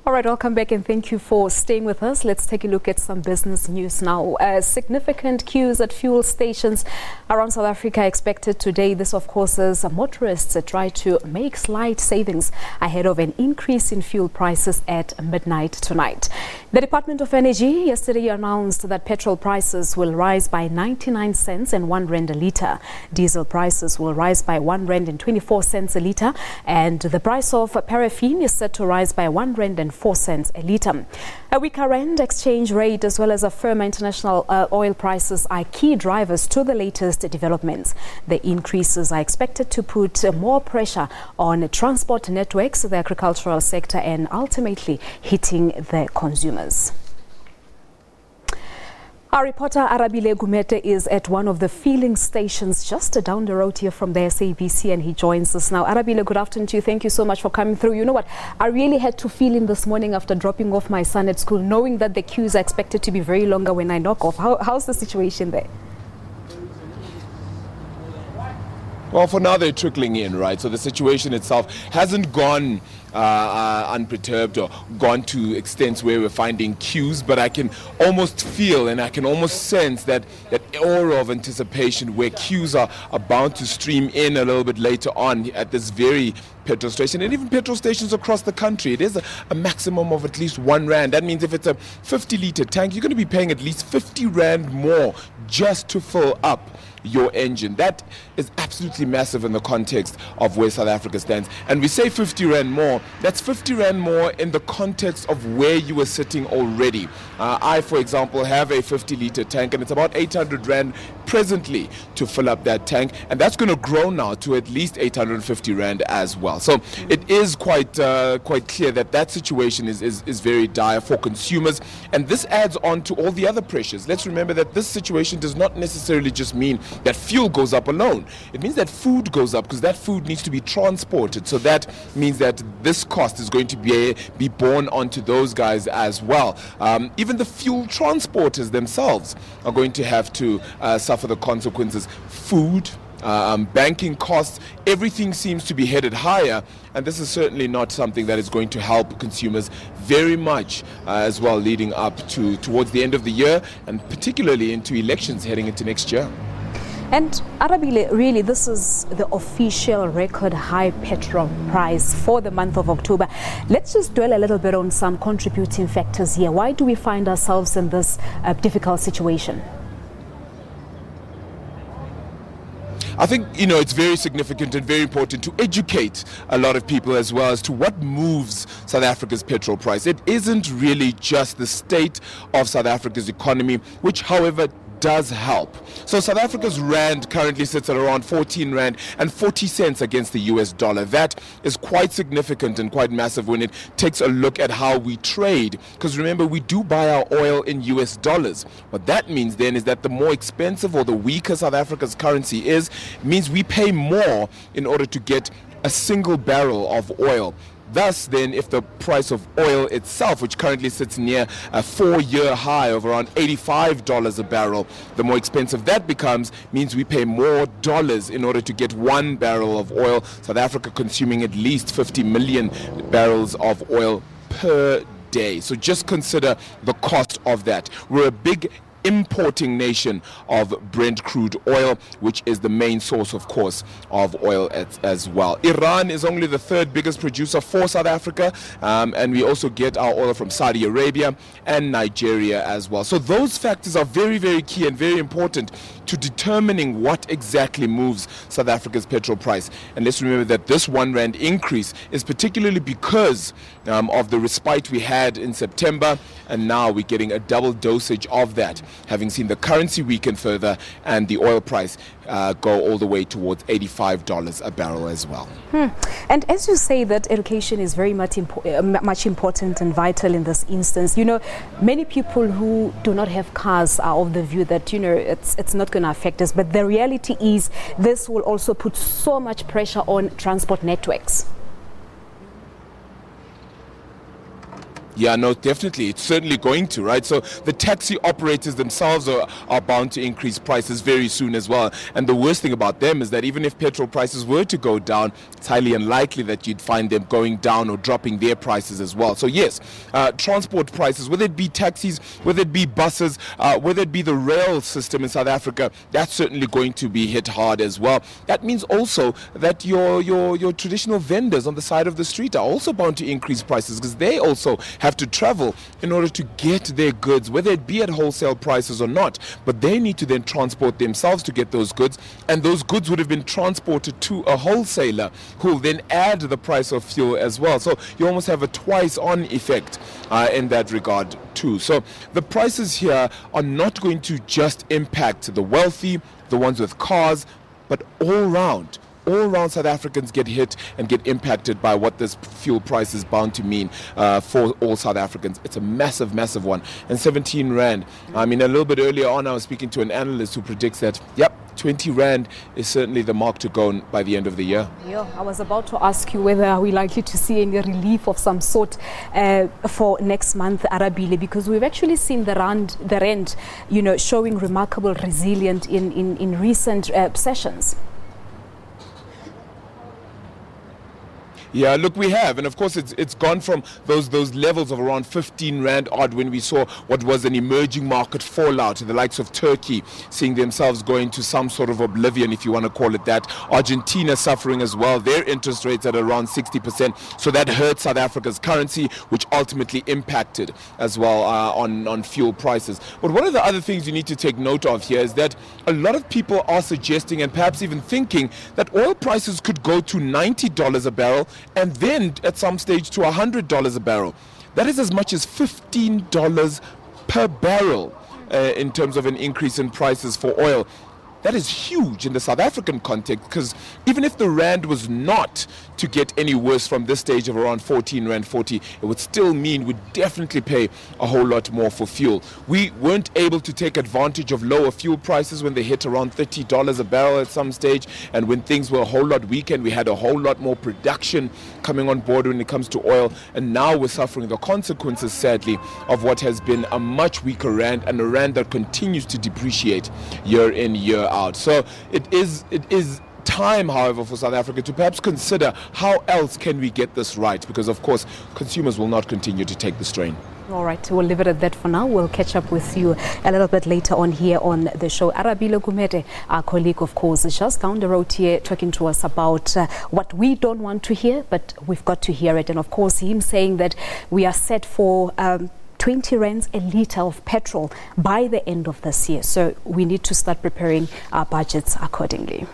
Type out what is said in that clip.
All right, welcome back and thank you for staying with us. Let's take a look at some business news now. Significant queues at fuel stations around South Africa expected today. This, of course, as motorists try to make slight savings ahead of an increase in fuel prices at midnight tonight. The Department of Energy yesterday announced that petrol prices will rise by 99 cents and 1 rand a litre. Diesel prices will rise by 1 rand and 24 cents a litre, and the price of paraffin is set to rise by 1 rand and 4 cents a litre. A weaker rand exchange rate as well as a firmer international oil prices are key drivers to the latest developments. The increases are expected to put more pressure on transport networks, the agricultural sector, and ultimately hitting the consumers. Our reporter Arabile Gumede is at one of the filling stations just down the road here from the SABC, and he joins us now. Arabile, good afternoon to you. Thank you so much for coming through. You know what? I really had to fill in this morning after dropping off my son at school, knowing that the queues are expected to be very longer when I knock off. How's the situation there? Well, for now they're trickling in, right? So the situation itself hasn't gone unperturbed or gone to extents where we're finding queues, but I can almost feel and I can almost sense that aura of anticipation where queues are bound to stream in a little bit later on at this very petrol station, and even petrol stations across the country. It is a maximum of at least 1 rand. That means if it's a 50-litre tank, you're going to be paying at least 50 rand more just to fill up your engine. That is absolutely massive in the context of where South Africa stands. And we say 50 rand more, that's 50 rand more in the context of where you were sitting already. I, for example, have a 50-litre tank, and it's about 800 rand presently to fill up that tank, and that's going to grow now to at least 850 rand as well. So it is quite clear that situation is very dire for consumers, and this adds on to all the other pressures. Let's remember that this situation does not necessarily just mean that fuel goes up alone. It means that food goes up, because that food needs to be transported. So that means that this cost is going to be borne onto those guys as well. Even the fuel transporters themselves are going to have to suffer the consequences. Food, banking costs, everything seems to be headed higher, and this is certainly not something that is going to help consumers very much as well, leading up towards the end of the year, and particularly into elections heading into next year. And Arabile, really, this is the official record high petrol price for the month of October. Let's just dwell a little bit on some contributing factors here. Why do we find ourselves in this difficult situation? I think, it's very significant and very important to educate a lot of people as well as to what moves South Africa's petrol price. It isn't really just the state of South Africa's economy, which, however, does help. So South Africa's rand currently sits at around 14 rand and 40 cents against the US dollar. That is quite significant and quite massive when it takes a look at how we trade, because remember, we do buy our oil in US dollars. What that means then is that the more expensive or the weaker South Africa's currency is, it means we pay more in order to get a single barrel of oil. Thus, then, if the price of oil itself, which currently sits near a 4-year high of around $85 a barrel, the more expensive that becomes, means we pay more dollars in order to get 1 barrel of oil. South Africa consuming at least 50 million barrels of oil per day. So just consider the cost of that. We're a big importing nation of Brent crude oil, which is the main source, of course, of oil as well. Iran is only the 3rd biggest producer for South Africa, and we also get our oil from Saudi Arabia and Nigeria as well. So those factors are very, very key and very important to determining what exactly moves South Africa's petrol price. And let's remember that this 1 rand increase is particularly because of the respite we had in September, and now we're getting a double dosage of that, having seen the currency weaken further and the oil price go all the way towards $85 a barrel as well. And as you say that education is very much important and vital in this instance, many people who do not have cars are of the view that, it's not going to affect us, but the reality is this will also put so much pressure on transport networks. Yeah, no, definitely. It's certainly going to, right? So the taxi operators themselves are bound to increase prices very soon as well. And the worst thing about them is that even if petrol prices were to go down, it's highly unlikely that you'd find them going down or dropping their prices as well. So yes, transport prices, whether it be taxis, whether it be buses, whether it be the rail system in South Africa, that's certainly going to be hit hard as well. That means also that your traditional vendors on the side of the street are also bound to increase prices, because they also have to travel in order to get their goods, whether it be at wholesale prices or not. But they need to then transport themselves to get those goods, and those goods would have been transported to a wholesaler who will then add the price of fuel as well. So you almost have a twice on effect in that regard too. So the prices here are not going to just impact the wealthy, the ones with cars, but all round South Africans get hit and get impacted by what this fuel price is bound to mean for all South Africans. It's a massive, massive one. And 17 Rand. I mean, a little bit earlier on, I was speaking to an analyst who predicts that, yep, 20 Rand is certainly the mark to go by the end of the year. Yeah, I was about to ask you whether we're likely to see any relief of some sort for next month, Arabile, because we've actually seen the rand, you know, showing remarkable resilience in recent sessions. Yeah, look, we have, and of course it's gone from those levels of around 15 Rand odd when we saw what was an emerging market fallout, the likes of Turkey seeing themselves going to some sort of oblivion, if you want to call it that. Argentina suffering as well, their interest rates at around 60%, so that hurt South Africa's currency, which ultimately impacted as well on fuel prices. But one of the other things you need to take note of here is that a lot of people are suggesting and perhaps even thinking that oil prices could go to $90 a barrel and then at some stage to $100 a barrel. That is as much as $15 per barrel in terms of an increase in prices for oil. That is huge in the South African context, because even if the rand was not to get any worse from this stage of around 14 Rand 40, it would still mean we'd definitely pay a whole lot more for fuel. We weren't able to take advantage of lower fuel prices when they hit around $30 a barrel at some stage, and when things were a whole lot weaker and we had a whole lot more production coming on board when it comes to oil, and now we're suffering the consequences, sadly, of what has been a much weaker rand, and a rand that continues to depreciate year in, year out. So it is time, however, for South Africa to perhaps consider how else can we get this right, because of course consumers will not continue to take the strain. All right, we'll leave it at that for now. We'll catch up with you a little bit later on here on the show. Arabile Gumede, our colleague, of course, is just down the road here talking to us about what we don't want to hear, but we've got to hear it. And of course, him saying that we are set for 20 rands a litre of petrol by the end of this year. So we need to start preparing our budgets accordingly.